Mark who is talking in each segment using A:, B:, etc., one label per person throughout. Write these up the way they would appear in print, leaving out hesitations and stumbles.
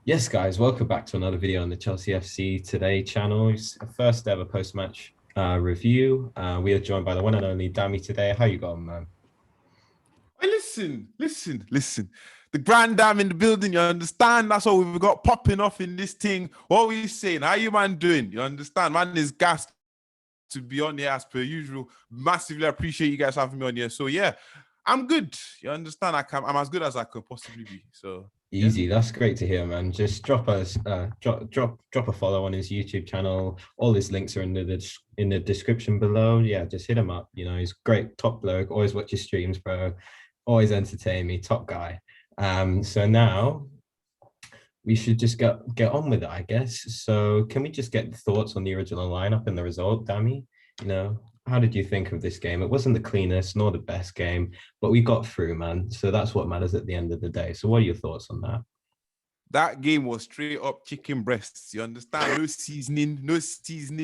A: Yes, guys, welcome back to another video on the Chelsea FC Today channel. It's a first ever post-match review. We are joined by the one and only Dami today. How you going, man?
B: Hey, listen. The grand dam in the building, you understand? That's what we've got popping off in this thing. What we saying? How you man doing? You understand? Man is gassed to be on here as per usual. Massively appreciate you guys having me on here. So yeah, I'm good. You understand? I'm as good as I could possibly be. So yeah.
A: Easy. That's great to hear, man. Just drop us, drop a follow on his YouTube channel. All his links are in the description below. Yeah, just hit him up. You know, he's great, top bloke. Always watch his streams, bro. Always entertain me, top guy. So now we should just get on with it, I guess. So can we just get the thoughts on the original lineup and the result, Dami? You know, how did you think of this game? It wasn't the cleanest nor the best game, but we got through, man. So that's what matters at the end of the day. So what are your thoughts on that?
B: That game was straight up chicken breasts. You understand? No seasoning,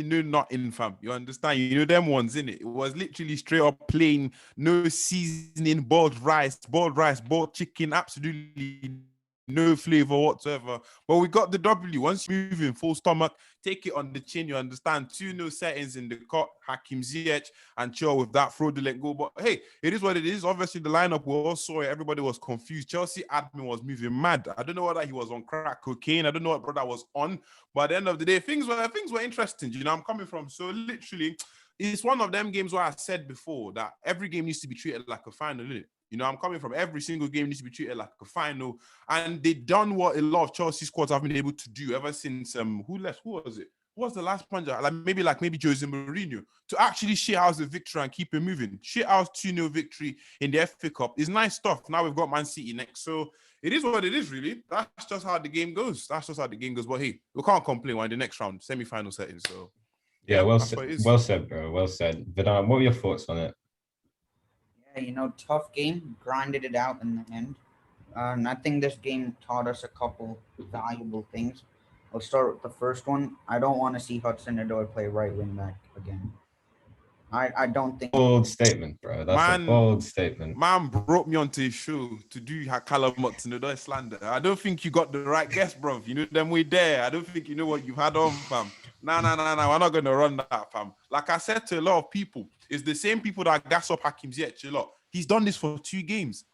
B: no nothing, fam. You understand? You know them ones, innit? It was literally straight up plain, no seasoning, boiled rice, boiled chicken, absolutely no flavor whatsoever. But we got the W. Once you move in full stomach, take it on the chin, you understand? 2-0 settings in the cut, Hakim Ziyech and Chilwell with that fraudulent goal. But hey, it is what it is. Obviously, the lineup, we all saw it. Everybody was confused. Chelsea admin was moving mad. I don't know whether he was on crack cocaine. I don't know what brother was on. But at the end of the day, things were interesting. You know, I'm coming from. So literally, it's one of them games where I said before that every game needs to be treated like a final, isn't it? You know, I'm coming from every single game needs to be treated like a final. And they've done what a lot of Chelsea squads have been able to do ever since who left? Who was it? Who was the last manager? Maybe Jose Mourinho to actually shit house the victory and keep it moving. Shit house 2-0 victory in the FA Cup is nice stuff. Now we've got Man City next. So it is what it is, really. That's just how the game goes. But hey, we can't complain. We're in the next round, semi-final setting. So
A: Yeah,
B: yeah,
A: well
B: that's
A: said,
B: what it is.
A: well said, bro. Well said. Vidal, what were your thoughts on it?
C: Yeah, tough game, grinded it out in the end. And I think this game taught us a couple valuable things. I'll start with the first one. I don't want to see Hudson-Odoi play right wing back again. I don't think.
A: Bold statement, bro. That's a
B: Man,
A: bold statement.
B: man brought me onto his show to do Callum Hudson-Odoi slander. I don't think you got the right guess, bro. You know them way there. I don't think you know what you've had on, fam. Nah. We're not gonna run that, fam. Like I said to a lot of people, it's the same people that gas up Hakim Ziyech a lot. He's done this for 2 games.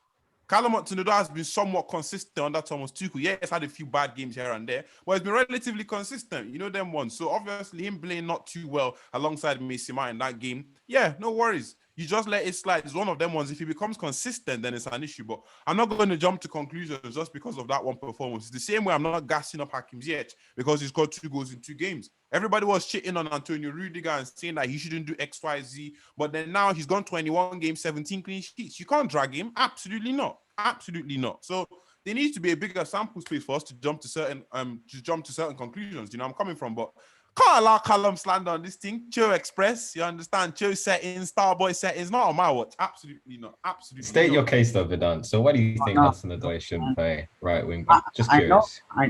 B: Callum Hudson-Odoi has been somewhat consistent under Thomas Tuchel. Yeah, he's had a few bad games here and there, but he's been relatively consistent. You know them ones. So obviously him playing not too well alongside Mason Mount in that game. Yeah, no worries. You just let it slide. It's one of them ones. If he becomes consistent, then it's an issue. But I'm not going to jump to conclusions just because of that one performance. It's the same way I'm not gassing up Hakim Ziyech because he's got 2 goals in 2 games. Everybody was shitting on Antonio Rudiger and saying that he shouldn't do X, Y, Z. But then now he's gone 21 games, 17 clean sheets. You can't drag him. Absolutely not. Absolutely not. So there needs to be a bigger sample space for us to jump to certain conclusions. You know, I'm coming from, but can't allow Callum slander on this thing. Chill Express, you understand? Chill settings, Starboy settings, not on my watch. Absolutely not. Absolutely
A: State
B: not.
A: your case, though, Vidal. So what do you think
C: No,
A: Hudson-Odoi shouldn't play right wing back? Just
C: I know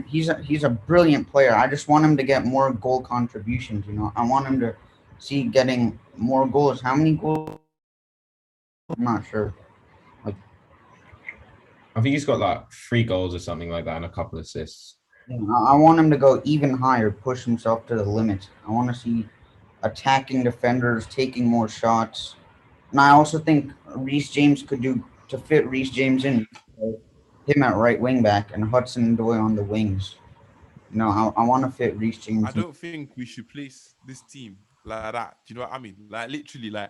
A: curious.
C: he's a brilliant player. I just want him to get more goal contributions. I want him to see getting more goals. How many goals? I'm not sure.
A: I think he's got like 3 goals or something like that and a couple of assists.
C: I want him to go even higher, push himself to the limits. I want to see attacking defenders, taking more shots. And I also think Reece James could do to fit Reece James in, him at right wing back and Hudson-Odoi on the wings. I want to fit Reece James
B: I
C: in.
B: don't think we should place this team like that. Do you know what I mean? Like literally, like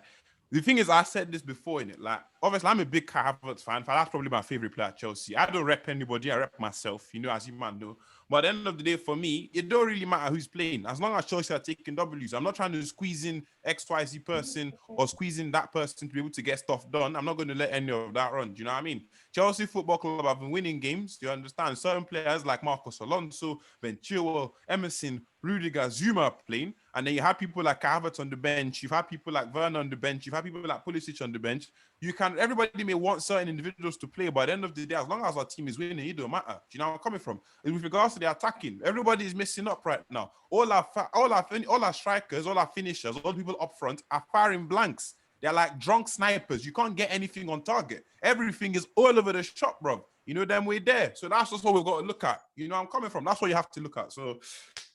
B: the thing is, I said this before in it. Like, obviously, I'm a big Kai Havertz fan. That's probably my favorite player at Chelsea. I don't rep anybody. I rep myself. You know, as you man know. But at the end of the day, for me, it don't really matter who's playing. As long as Chelsea are taking W's, I'm not trying to squeeze in XYZ person or squeeze in that person to be able to get stuff done. I'm not going to let any of that run. Do you know what I mean? Chelsea Football Club have been winning games. Do you understand? Certain players like Marcos Alonso, Ben Chilwell, Emerson, Rudiger, Zuma are playing. And then you have people like Havertz on the bench. You've had people like Werner on the bench. You've had people like Pulisic on the bench. Everybody may want certain individuals to play, but at the end of the day, as long as our team is winning, it don't matter. Do you know where I'm coming from? And with regards to the attacking, everybody is messing up right now. All our strikers, all our finishers, all the people up front are firing blanks. They're like drunk snipers. You can't get anything on target. Everything is all over the shop, bro. You know, them way there. So that's just what we've got to look at. You know, I'm coming from. That's what you have to look at. So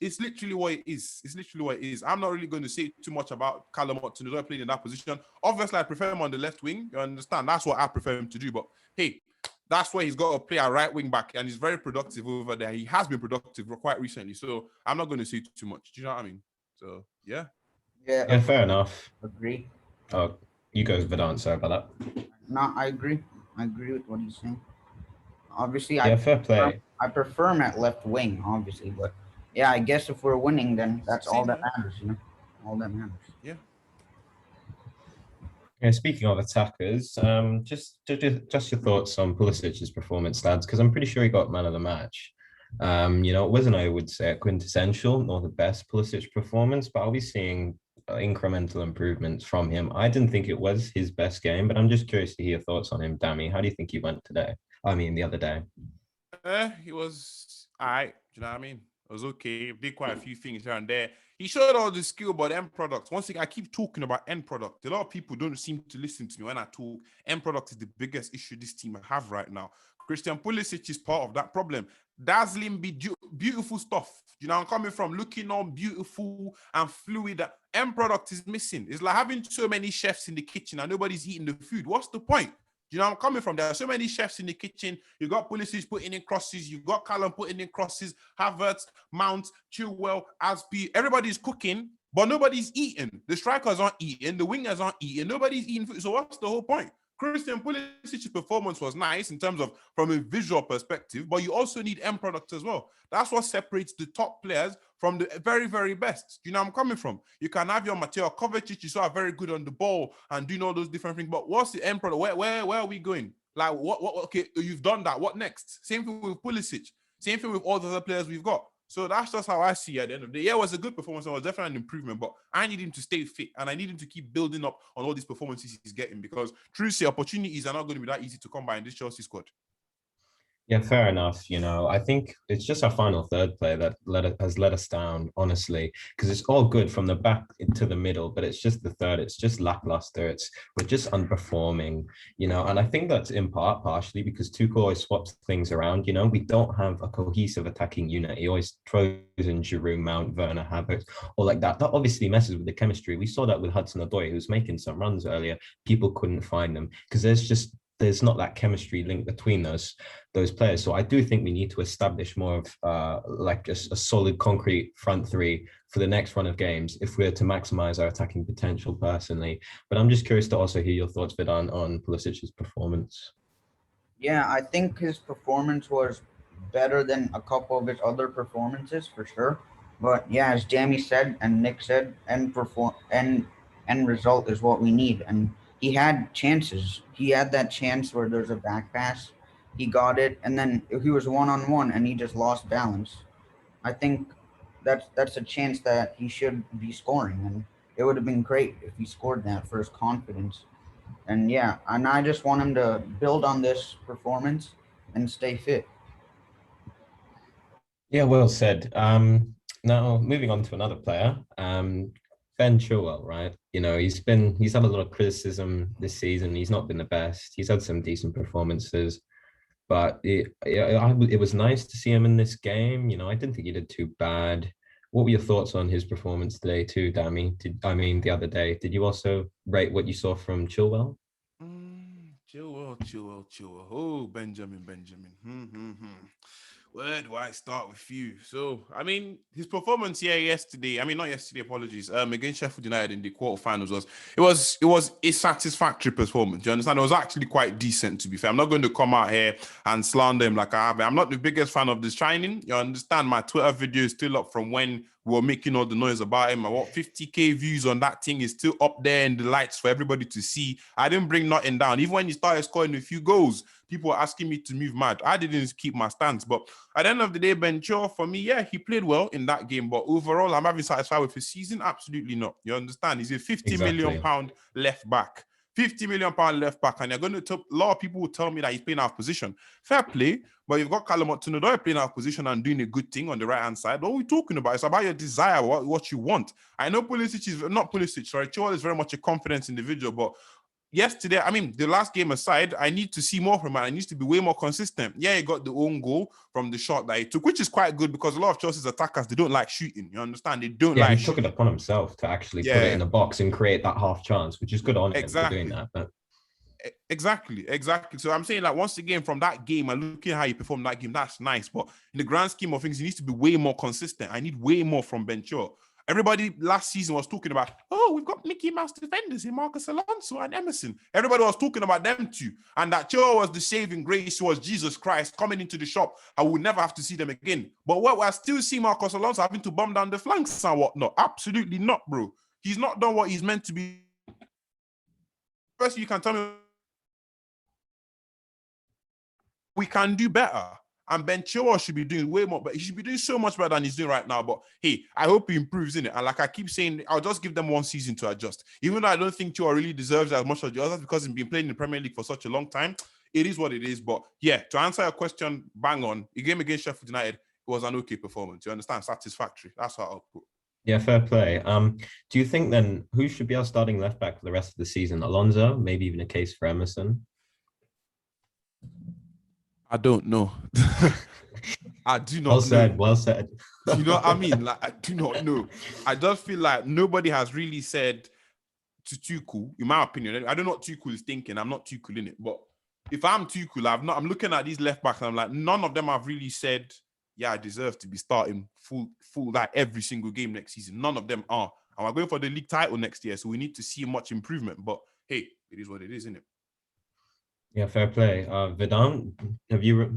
B: it's literally what it is. It's literally what it is. I'm not really going to say too much about Callum Hudson-Odoi playing in that position. Obviously, I prefer him on the left wing. You understand? That's what I prefer him to do. But hey, that's where he's got to play a right wing back, and he's very productive over there. He has been productive quite recently. So I'm not going to say too much. Do you know what I mean? So yeah.
A: Yeah, fair enough.
C: Agree.
A: Oh, you go, Vedant. Sorry about that.
C: No, I agree. I agree with what he's saying. Obviously,
A: Yeah, fair play.
C: I prefer him at left wing, obviously, but yeah, I guess if we're winning, then that's all that matters, you know. All that matters.
B: Yeah.
A: Yeah, speaking of attackers, just your thoughts on Pulisic's performance, lads, because I'm pretty sure he got man of the match. You know, it wasn't, I would say, a quintessential nor the best Pulisic performance, but I'll be seeing incremental improvements from him. I didn't think it was his best game, but I'm just curious to hear your thoughts on him, Dami. How do you think he went today? I mean, the other day.
B: He was all right. Do you know what I mean? It was okay. He did quite a few things here and there. He showed all the skill, but end product. Once again, I keep talking about end product. A lot of people don't seem to listen to me when I talk. End product is the biggest issue this team have right now. Christian Pulisic is part of that problem. Dazzling, beautiful stuff. You know, I'm coming from looking on beautiful and fluid. That end product is missing. It's like having so many chefs in the kitchen and nobody's eating the food. What's the point? You know, I'm coming from. There are so many chefs in the kitchen. You got Pulisic putting in crosses. You got Callum putting in crosses. Havertz, Mount, Chilwell, Aspi. Everybody's cooking, but nobody's eating. The strikers aren't eating. The wingers aren't eating. Nobody's eating food. So what's the whole point? Christian Pulisic's performance was nice in terms of from a visual perspective, but you also need end product as well. That's what separates the top players from the very, very best. You know where I'm coming from? You can have your Mateo Kovacic, you saw very good on the ball and doing all those different things, but what's the end product? Where are we going? Like, what, okay, you've done that. What next? Same thing with Pulisic. Same thing with all the other players we've got. So that's just how I see it at the end of the day. Yeah, it was a good performance. It was definitely an improvement, but I need him to stay fit and I need him to keep building up on all these performances he's getting because truly, opportunities are not going to be that easy to come by in this Chelsea squad.
A: Yeah, fair enough. You know, I think it's just our final third player that has let us down, honestly, because it's all good from the back to the middle, but it's just the third. It's just lackluster. We're just underperforming, you know, and I think that's in part partially because Tuchel always swaps things around. You know, we don't have a cohesive attacking unit. He always throws in Giroud, Mount, Werner, Havertz, or like that. That obviously messes with the chemistry. We saw that with Hudson-Odoi, who was making some runs earlier. People couldn't find them because there's not that chemistry link between those players. So I do think we need to establish more of like a solid concrete front three for the next run of games if we're to maximize our attacking potential personally. But I'm just curious to also hear your thoughts, Vidan, on Pulisic's performance.
C: Yeah, I think his performance was better than a couple of his other performances for sure. But yeah, as Dami said and Nick said, end result is what we need. And he had chances. He had that chance where there's a back pass. He got it, and then he was one-on-one, and he just lost balance. I think that's a chance that he should be scoring, and it would have been great if he scored that for his confidence. And yeah, and I just want him to build on this performance and stay fit.
A: Yeah, well said. Now moving on to another player, Ben Chilwell, right? You know, he's had a lot of criticism this season. He's not been the best. He's had some decent performances, but it was nice to see him in this game. You know, I didn't think he did too bad. What were your thoughts on his performance today too, Dami? The other day, did you also rate what you saw from Chilwell?
B: Chilwell. Oh, Benjamin. Where do I start with you? So, I mean, his performance yesterday, not yesterday, apologies, against Sheffield United in the quarterfinals it was a satisfactory performance. Do you understand? It was actually quite decent, to be fair. I'm not going to come out here and slander him like I have. I'm not the biggest fan of The Shining. You understand? My Twitter video is still up from when we were making all the noise about him. 50k views on that thing is still up there in the lights for everybody to see. I didn't bring nothing down. Even when he started scoring a few goals, people were asking me to move mad. I didn't keep my stance. But at the end of the day, Ben Chilwell, for me, yeah, he played well in that game. But overall, I'm having satisfied with his season? Absolutely not. You understand? He's a £50 million left back. £50 million left back, and you're going to a lot of people will tell me that he's playing out of position. Fair play, but you've got Callum Hudson-Odoi playing out of position and doing a good thing on the right hand side. What are we talking about? It's about your desire, what you want. I know Chilwell is very much a confidence individual, but yesterday, I mean, the last game aside, I need to see more from him. I need to be way more consistent. Yeah, he got the own goal from the shot that he took, which is quite good because a lot of Chelsea's attackers, they don't like shooting. You understand? They don't like
A: he took it upon himself to actually put it in the box and create that half chance, which is good on him for doing that. But
B: Exactly. So I'm saying, like, once again, from that game and looking at how he performed that game, that's nice. But in the grand scheme of things, he needs to be way more consistent. I need way more from Ben Chilwell. Everybody last season was talking about, we've got Mickey Mouse defenders in Marcus Alonso and Emerson. Everybody was talking about them two. And that Chilwell was the saving grace, was Jesus Christ coming into the shop. I would never have to see them again. But what I still see Marcus Alonso having to bomb down the flanks and whatnot. Absolutely not, bro. He's not done what he's meant to be. First, you can tell me we can do better. And Ben Chilwell should be doing way more, but he should be doing so much better than he's doing right now. But hey, I hope he improves in it. And like I keep saying, I'll just give them one season to adjust. Even though I don't think Chilwell really deserves as much as the others because he's been playing in the Premier League for such a long time. It is what it is. But yeah, to answer your question, bang on. The game against Sheffield United, it was an okay performance. You understand? Satisfactory. That's how I'll put.
A: Yeah, fair play. Do you think then who should be our starting left back for the rest of the season? Alonso, maybe even a case for Emerson?
B: I don't know. I do not know.
A: Well said.
B: You know what I mean? Like, I do not know. I just feel like nobody has really said to Tuchel, in my opinion. I don't know what Tuchel is thinking. I'm not Tuchel in it. But if I'm Tuchel, I'm looking at these left backs and I'm like, none of them have really said, yeah, I deserve to be starting full like every single game next season. None of them are. And we're going for the league title next year. So we need to see much improvement. But hey, it is what it is, isn't it?
A: Yeah, fair play. Vedant,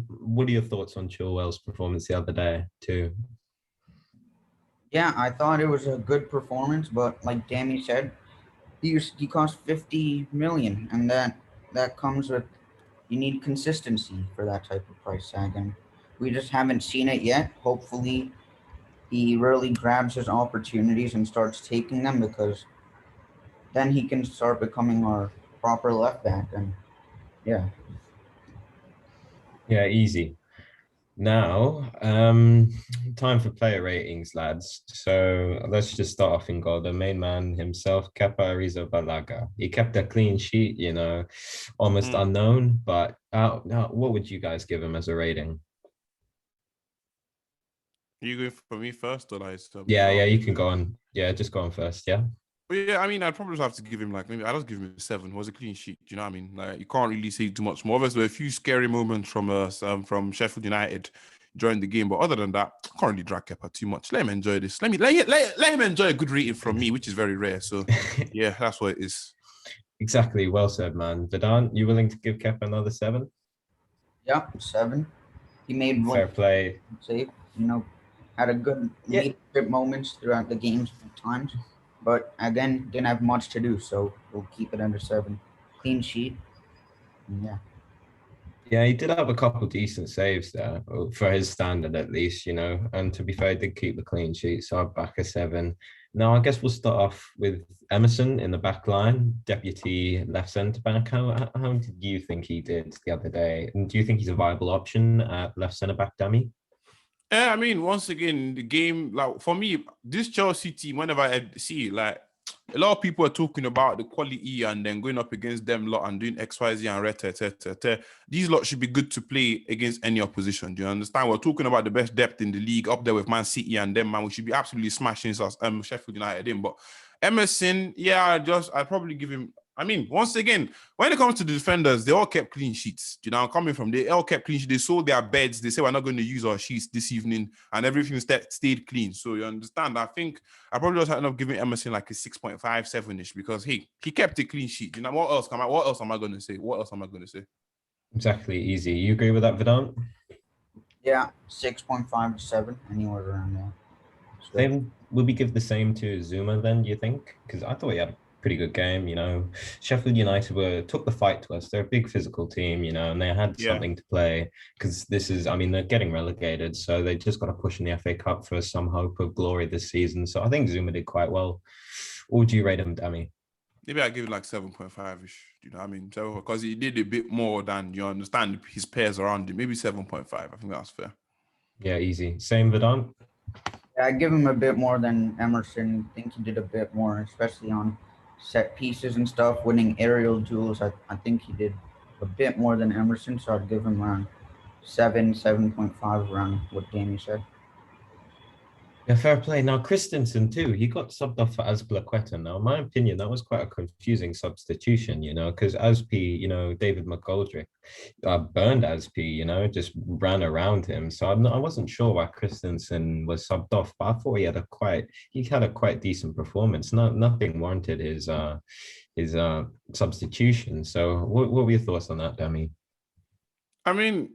A: what are your thoughts on Chilwell's performance the other day too?
C: Yeah, I thought it was a good performance, but like Dami said, he cost 50 million, and that comes with, you need consistency for that type of price tag, and we just haven't seen it yet. Hopefully, he really grabs his opportunities and starts taking them, because then he can start becoming our proper left back. And yeah,
A: easy. Now, time for player ratings, lads. So let's just start off in goal. The main man himself, Kepa Arrizabalaga. He kept a clean sheet, almost unknown. But now, what would you guys give him as a rating?
B: Are you going for me first, or like?
A: Yeah, you can go on. Yeah, just go on first. Yeah.
B: But yeah, I mean, I'd probably just have to give him maybe I'd just give him a 7. It was a clean sheet. Do you know what I mean? Like, you can't really say too much more. Obviously, a few scary moments from Sheffield United during the game, but other than that, I can't really drag Kepa too much. Let him enjoy this. Let him enjoy a good rating from me, which is very rare. So yeah, that's what it is.
A: Exactly. Well said, man. Vedant, you willing to give Kepa another 7?
C: Yeah, 7. He made
A: fair play.
C: Save, had a good leadership moments throughout the games at times. But again, didn't have much to do, so we'll keep it under 7. Clean sheet. Yeah.
A: Yeah, he did have a couple decent saves there for his standard, at least, And to be fair, he did keep the clean sheet, so I'd back a 7. Now, I guess we'll start off with Emerson in the back line, deputy left centre back. How did you think he did the other day? And do you think he's a viable option at left centre back, Dami?
B: Yeah, I mean, once again, the game, like, for me, this Chelsea team, whenever I see it, like, a lot of people are talking about the quality and then going up against them lot and doing XYZ and ret. These lot should be good to play against any opposition. Do you understand? We're talking about the best depth in the league, up there with Man City and them, man. We should be absolutely smashing Sheffield United in. But Emerson, yeah, I'd probably give him. I mean, once again, when it comes to the defenders, they all kept clean sheets. They all kept clean sheets. They sold their beds. They say, we're not going to use our sheets this evening, and everything stayed clean. So you understand? I think I probably just end up giving Emerson like a 6.5, 7-ish, because he kept a clean sheet. What else am I going to say?
A: Exactly, easy. You agree with that, Vedant?
C: Yeah, 6.5 to 7, anywhere around there.
A: Then will we give the same to Zuma then, do you think? Because I thought he had a pretty good game, Sheffield United took the fight to us. They're a big physical team, and they had something to play, because they're getting relegated, so they just got to push in the FA Cup for some hope of glory this season. So I think Zuma did quite well. What would you rate him, Dami?
B: Maybe I give it like 7.5-ish. You know what I mean? Because he did a bit more than, you understand, his peers around him. Maybe 7.5. I think that's fair.
A: Yeah, easy. Same Vedant.
C: Yeah, I give him a bit more than Emerson. I think he did a bit more, especially on set pieces and stuff, winning aerial duels. I think he did a bit more than Emerson, so I'd give him around 7.5 around what Dami said.
A: Yeah, fair play. Now, Christensen too, he got subbed off for Azpilicueta. Now, in my opinion, that was quite a confusing substitution, because Azpi, David McGoldrick burned Azpi, just ran around him. So I wasn't sure why Christensen was subbed off, but I thought he had a quite decent performance. Nothing warranted his substitution. So what were your thoughts on that, Dami?
B: I mean,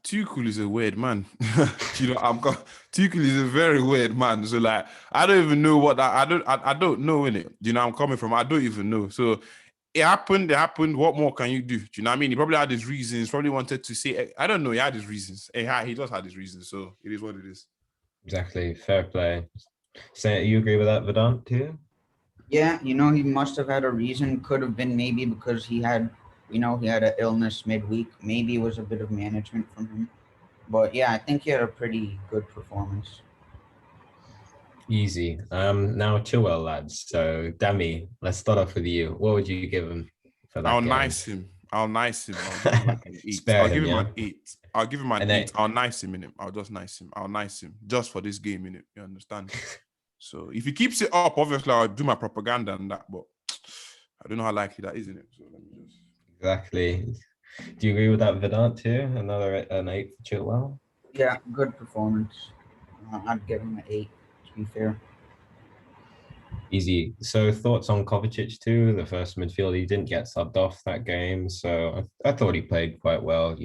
B: Tuchel is a weird man. Tuchel is a very weird man. So like, I don't even know what that. I don't know in it. I'm coming from? I don't even know. So it happened. What more can you do? Do you know what I mean? He probably had his reasons. Probably wanted to say. I don't know. He had his reasons. He just had his reasons. So it is what it is.
A: Exactly. Fair play. So you agree with that, Vedant, too?
C: Yeah, he must have had a reason. Could have been maybe because he had an illness midweek. Maybe it was a bit of management from him. But yeah, I think he had a pretty good performance.
A: Easy. Now Chilwell, lads. So Dami, let's start off with you. What would you give him for that
B: I'll
A: game?
B: nice him. I'll give him like an 8.
A: Spare
B: I'll give him
A: yeah?
B: an 8. I'll give him an
A: An
B: 8.
A: eight.
B: I'll nice him in it. I'll just nice him. I'll nice him just for this game in it. You understand? So if he keeps it up, obviously I'll do my propaganda and that, but I don't know how likely that is in it. So let me just
A: Exactly. Do you agree with that, Vedant, too? An 8 for Chilwell?
C: Yeah, good performance. I'd give him an 8, to be fair.
A: Easy. So thoughts on Kovacic too, the first midfielder. He didn't get subbed off that game, so I thought he played quite well.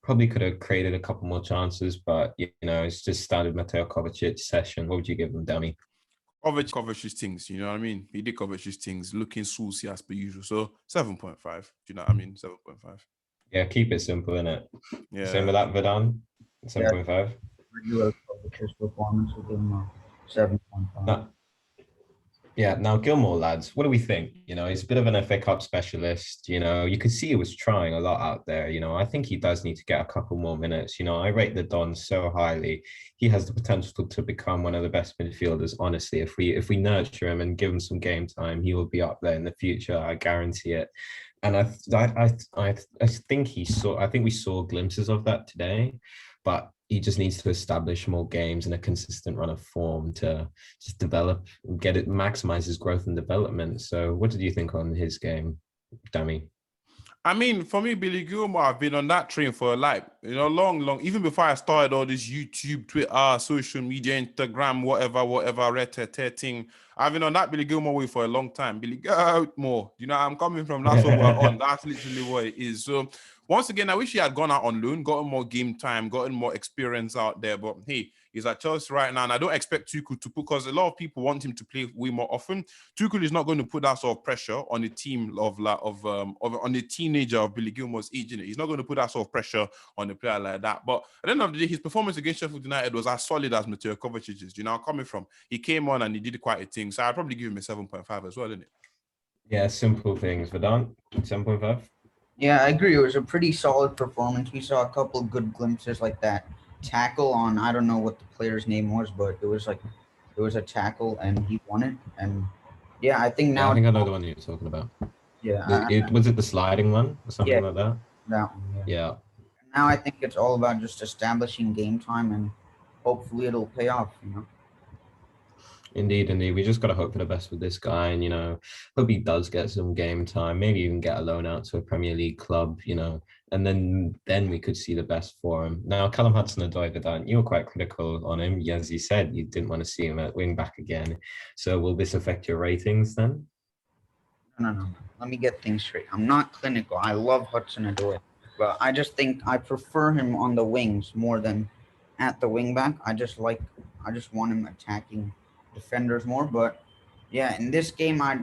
A: Probably could have created a couple more chances, but it's just standard Mateo Kovacic session. What would you give him, Dami?
B: Kovacic's things, you know what I mean? He did Kovacic's things, looking saucy as per usual. So 7.5. Do you know what I mean? 7.5.
A: Yeah, keep it simple, innit?
B: Yeah.
A: Same with that, Vedant. 7.5.
C: Regular Kovacic's performance would give him a 7.5.
A: Now Gilmore, lads, what do we think? He's a bit of an FA Cup specialist. You could see he was trying a lot out there. I think he does need to get a couple more minutes. I rate the Don so highly. He has the potential to become one of the best midfielders. Honestly, if we nurture him and give him some game time, he will be up there in the future. I guarantee it. And I think we saw glimpses of that today, but he just needs to establish more games and a consistent run of form to just develop, maximize his growth and development. So what did you think on his game, Dami?
B: I mean, for me, Billy Gilmore, I've been on that train for long, even before I started all this YouTube, Twitter, social media, Instagram, whatever, red thing. I've been on that Billy Gilmore way for a long time. Billy Gilmore, I'm coming from, that's what we're on. That's literally what it is. So once again, I wish he had gone out on loan, gotten more game time, gotten more experience out there. But hey, he's at Chelsea right now, and I don't expect Tuchel to put, because a lot of people want him to play way more often. Tuchel is not going to put that sort of pressure on a team on the teenager of Billy Gilmore's age. He's not going to put that sort of pressure on a player like that. But at the end of the day, his performance against Sheffield United was as solid as Mateo Kovacic's. Coming from, he came on and he did quite a thing. So I'd probably give him a 7.5 as well, isn't it?
A: Yeah, simple things. Vedant, 7.5.
C: Yeah, I agree. It was a pretty solid performance. We saw a couple of good glimpses like that tackle on, I don't know what the player's name was, but it was a tackle and he won it. And yeah, I think now.
A: Yeah, I think I know the one you're talking about.
C: Yeah.
A: Was it the sliding one or something like that?
C: That one,
A: Yeah.
C: Now I think it's all about just establishing game time and hopefully it'll pay off,
A: Indeed. We just got to hope for the best with this guy, and hope he does get some game time. Maybe even get a loan out to a Premier League club, and then we could see the best for him. Now, Callum Hudson-Odoi, you were quite critical on him. As you said, you didn't want to see him at wing back again. So will this affect your ratings then?
C: No. Let me get things straight. I'm not clinical. I love Hudson-Odoi, but I just think I prefer him on the wings more than at the wing back. I just want him attacking defenders more. But yeah, in this game, I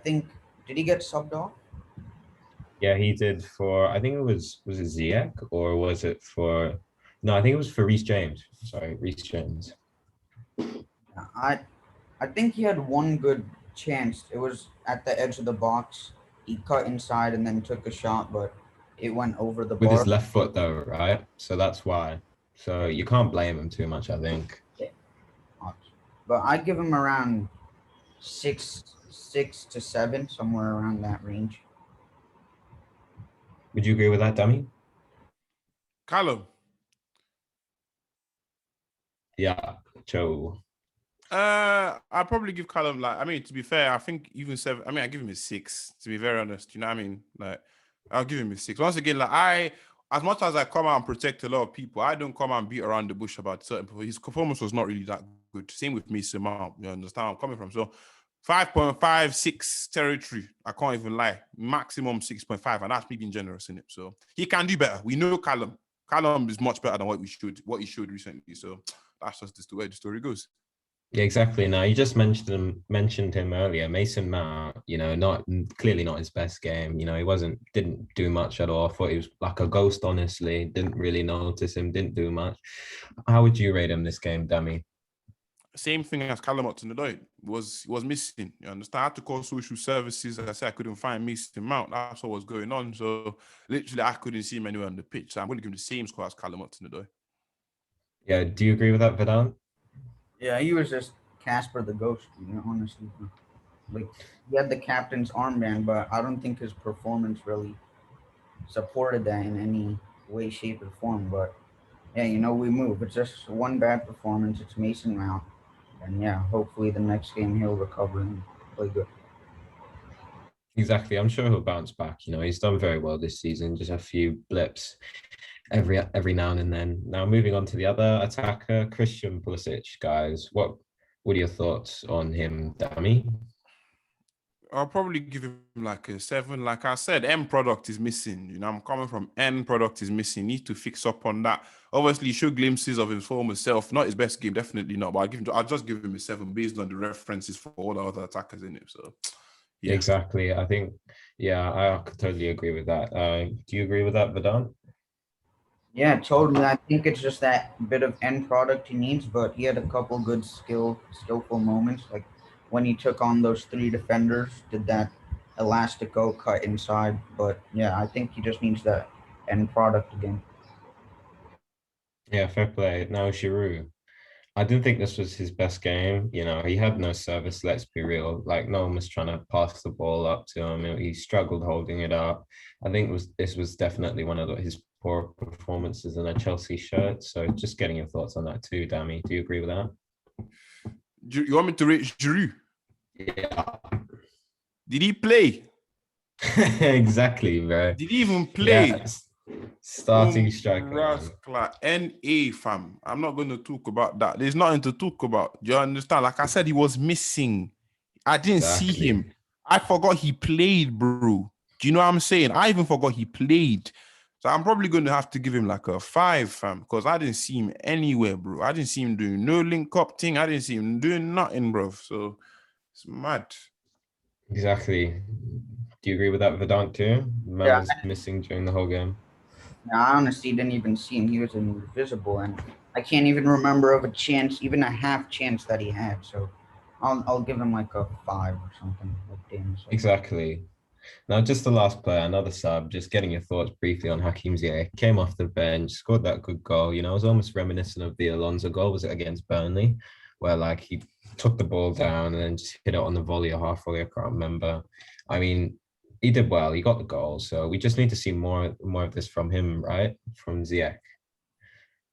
C: think, did he get subbed off?
A: Yeah, he did for, I think it was it Ziyech, or was it for, no, I think it was for Reece James. Sorry, Reece James.
C: Yeah, I think he had one good chance. It was at the edge of the box. He cut inside and then took a shot, but it went over the
A: with his
C: bar.
A: left foot though, right? So that's why. So you can't blame him too much, I think.
C: Yeah. But I'd give him around 6 to 7, somewhere around that range.
A: Would you agree with that, Dami?
B: Callum.
A: Yeah, Joe.
B: I'd probably give Callum to be fair, I think even 7. I give him a 6. To be very honest, you know what I mean? Like, I'll give him a 6. Once again, as much as I come out and protect a lot of people, I don't come out and beat around the bush about certain people. His performance was not really that good. Same with Mason Mount. You understand where I'm coming from? So 5.56 territory. I can't even lie. Maximum 6.5, and that's me being generous in it. So he can do better. We know Callum. Callum is much better than what he showed recently. So that's just the way the story goes.
A: Yeah, exactly. Now you just mentioned him earlier, Mason Mount. Not clearly not his best game. He didn't do much at all. I thought he was like a ghost. Honestly, didn't really notice him. Didn't do much. How would you rate him this game, Dami?
B: Same thing as Callum Hudson-Odoi was missing. You understand? I had to call social services. As I said, I couldn't find Mason Mount. That's what was going on. So literally, I couldn't see him anywhere on the pitch. So I'm going to give him the same score as Callum Hudson-Odoi.
A: Yeah. Do you agree with that, Vedant?
C: Yeah, he was just Casper the Ghost, honestly. Like, he had the captain's armband, but I don't think his performance really supported that in any way, shape, or form. But yeah, we move. It's just one bad performance. It's Mason Mount. And yeah, hopefully the next game he'll recover and play good.
A: Exactly. I'm sure he'll bounce back. He's done very well this season. Just a few blips every now and then. Now moving on to the other attacker, Christian Pulisic. Guys, what are your thoughts on him, Dami?
B: I'll probably give him like a 7. Like I said, end product is missing. I'm coming from end product is missing. Need to fix up on that. Obviously, show glimpses of his former self. Not his best game, definitely not. But I'll just give him a 7 based on the references for all the other attackers in it. So, yeah.
A: Exactly. I think, yeah, I could totally agree with that. Do you agree with that, Vedant?
C: Yeah, totally. I think it's just that bit of end product he needs, but he had a couple good skillful moments, like when he took on those 3 defenders, did that elastico cut inside. But yeah, I think he just needs that end product again.
A: Yeah, fair play. Now, Giroud. I didn't think this was his best game. He had no service, let's be real. Like, no one was trying to pass the ball up to him. He struggled holding it up. I think this was definitely one of his poor performances in a Chelsea shirt. So just getting your thoughts on that too, Dami. Do you agree with that?
B: You want me to rate Giroud?
A: Yeah.
B: Did he play?
A: Exactly, bro.
B: Did he even play?
A: Yeah. Starting striker.
B: NA, fam. I'm not going to talk about that. There's nothing to talk about. Do you understand? Like I said, he was missing. I didn't see him. I forgot he played, bro. Do you know what I'm saying? I even forgot he played. So I'm probably going to have to give him like a 5, fam, because I didn't see him anywhere, bro. I didn't see him doing no link-up thing. I didn't see him doing nothing, bro. So it's mad.
A: Exactly. Do you agree with that, Vedant, too? Man was missing during the whole game.
C: I honestly didn't even see him. He was invisible, and I can't even remember of a chance, even a half chance that he had. So I'll give him like a 5 or something. Like Dan said.
A: Exactly. Now, just the last player, another sub, just getting your thoughts briefly on Hakim Ziyech. Came off the bench, scored that good goal. It was almost reminiscent of the Alonso goal. Was it against Burnley? Where like he took the ball down and then just hit it on the volley or half volley. I can't remember. I mean, he did well. He got the goal. So we just need to see more of this from him, right? From Ziyech.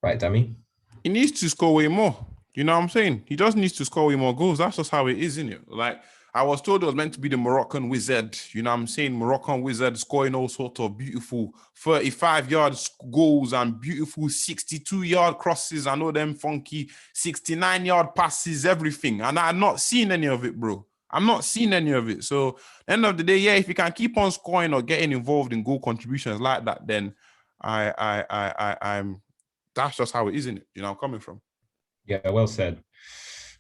A: Right, Dami?
B: He needs to score way more. You know what I'm saying? He just needs to score way more goals. That's just how it is, isn't it? Like, I was told it was meant to be the Moroccan wizard. You know what I'm saying? Moroccan wizard scoring all sorts of beautiful 35-yard goals and beautiful 62-yard crosses. I know them funky 69-yard passes, everything. And I'm not seeing any of it, bro. I'm not seeing any of it. So, end of the day, yeah, if you can keep on scoring or getting involved in goal contributions like that, then I'm that's just how it is, isn't it? You know, I'm coming from.
A: Yeah, well said.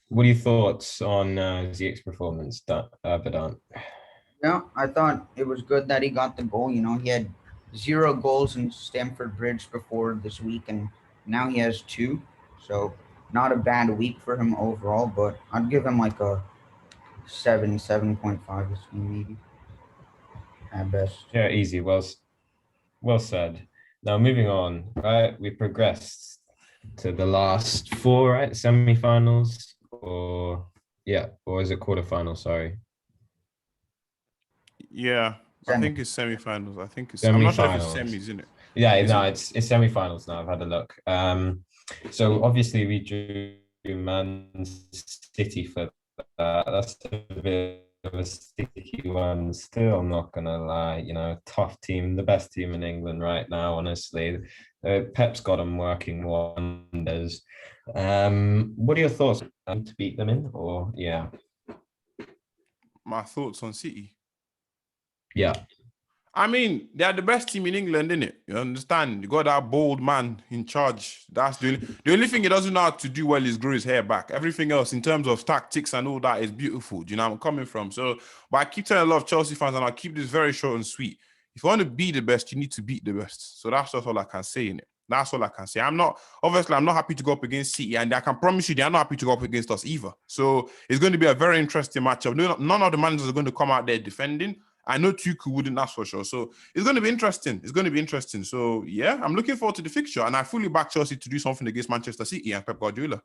A: What are your thoughts on Ziyech's performance, Vedant?
C: Yeah, I thought it was good that he got the goal. He had 0 goals in Stamford Bridge before this week, and now he has 2. So not a bad week for him overall, but I'd give him like a 7.5 this game maybe at best.
A: Yeah, easy. Well said. Now moving on, right? We progressed to the last four, right? Semi-finals, or is it quarterfinals? Sorry,
B: Yeah, I
C: Semi.
B: think it's semi-finals. I think it's. I'm not sure if it's
A: semi-finals.
B: semis, isn't it?
A: Yeah,
B: Is
A: no,
B: it?
A: it's semi-finals now. I've had a look. So obviously we drew Man City for that. That's a bit of a sticky one. Still, I'm not gonna lie. Tough team, the best team in England right now. Honestly, Pep's got them working wonders. What are your thoughts? To beat them in, or yeah,
B: My thoughts on City.
A: yeah.
B: I mean, they're the best team in England, innit? You understand? You got that bold man in charge. That's the only thing he doesn't know how to do well is grow his hair back. Everything else, in terms of tactics and all that, is beautiful. Do you know where I'm coming from? So, but I keep telling a lot of Chelsea fans, and I'll keep this very short and sweet. If you want to be the best, you need to beat the best. So that's just all I can say in it. That's all I can say. I'm not happy to go up against City, and I can promise you they're not happy to go up against us either. So it's going to be a very interesting matchup. None of the managers are going to come out there defending. I know Tuchel wouldn't, that's for sure. So it's going to be interesting. It's going to be interesting. So yeah, I'm looking forward to the fixture, and I fully back Chelsea to do something against Manchester City and Pep Guardiola.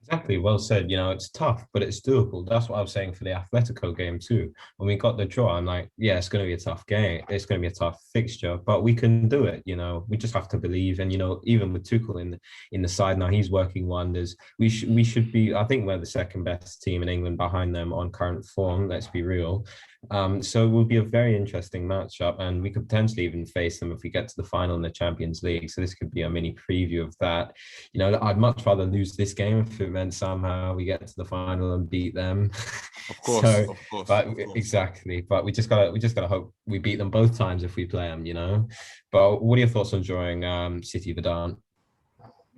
A: Exactly, well said. It's tough, but it's doable. That's what I was saying for the Atletico game too. When we got the draw, I'm like, yeah, it's going to be a tough game. It's going to be a tough fixture, but we can do it. We just have to believe. And even with Tuchel in the side now, he's working wonders. We should be. I think we're the second best team in England behind them on current form. Let's be real. So it will be a very interesting matchup, and we could potentially even face them if we get to the final in the Champions League. So this could be a mini preview of that. I'd much rather lose this game if it meant somehow we get to the final and beat them.
B: Of course,
A: So,
B: of course,
A: but
B: of course.
A: exactly. But we just gotta hope we beat them both times if we play them. But what are your thoughts on drawing City Verdant?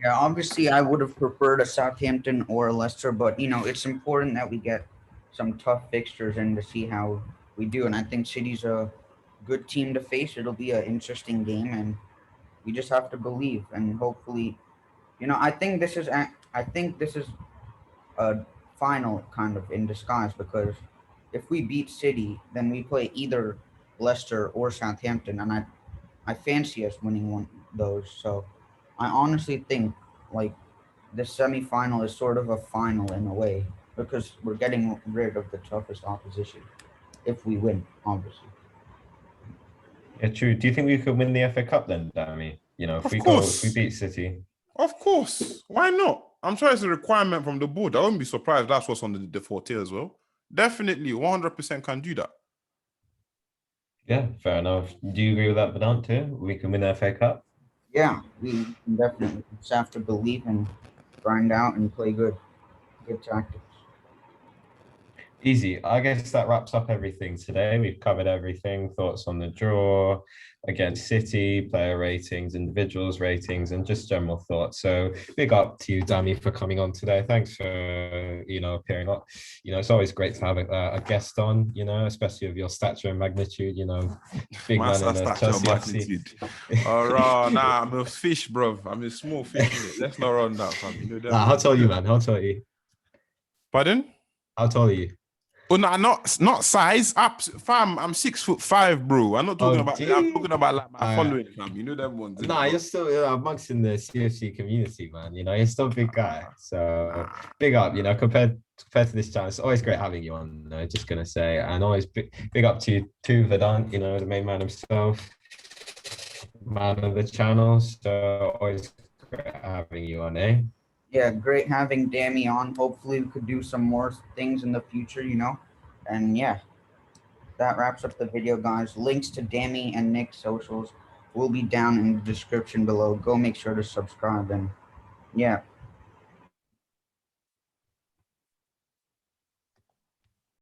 C: Yeah, obviously I would have preferred a Southampton or a Leicester, but it's important that we get some tough fixtures in to see how we do. And I think City's a good team to face. It'll be an interesting game, and we just have to believe and hopefully, I think this is a final kind of in disguise because if we beat City, then we play either Leicester or Southampton, and I fancy us winning one of those. So I honestly think like the semifinal is sort of a final in a way because we're getting rid of the toughest opposition if we win, obviously.
A: Yeah, true. Do you think we could win the FA Cup then, Dami? If
B: Of
A: if we
B: course,
A: beat City.
B: of course. Why not? I'm sure it's a requirement from the board. I wouldn't be surprised if that's what's on the forte as well. Definitely, 100% can do that.
A: Yeah, fair enough. Do you agree with that, Vedant, too? We can win the FA Cup?
C: Yeah, we can definitely just have to believe and grind out and play good tactics.
A: Easy. I guess that wraps up everything today. We've covered everything. Thoughts on the draw against City, player ratings, individuals ratings, and just general thoughts. So big up to you, Dami, for coming on today. Thanks for appearing on. It's always great to have a guest on. Especially of your stature and magnitude. Big man in the Chelsea FC.
B: All right, nah, I'm a fish, bro. I'm a small fish. Innit? Let's not run that, fam. That
A: How tall are you, man? How tall are you?
B: Pardon?
A: How tall are you?
B: Oh no, not size. Up, fam. I'm 6'5", bro. I'm not talking about.
A: Gee.
B: I'm talking about like my following, fam. Them ones.
A: Nah, you're still amongst in the CFC community, man. You're still a big guy. So big up. Compared to this channel, it's always great having you on. Just gonna say, and always big up to you too, Vedant. The main man himself, man of the channel. So always great having you on, eh?
C: Yeah, great having Dami on. Hopefully, we could do some more things in the future, And yeah, that wraps up the video, guys. Links to Dami and Nick's socials will be down in the description below. Go make sure to subscribe. And yeah,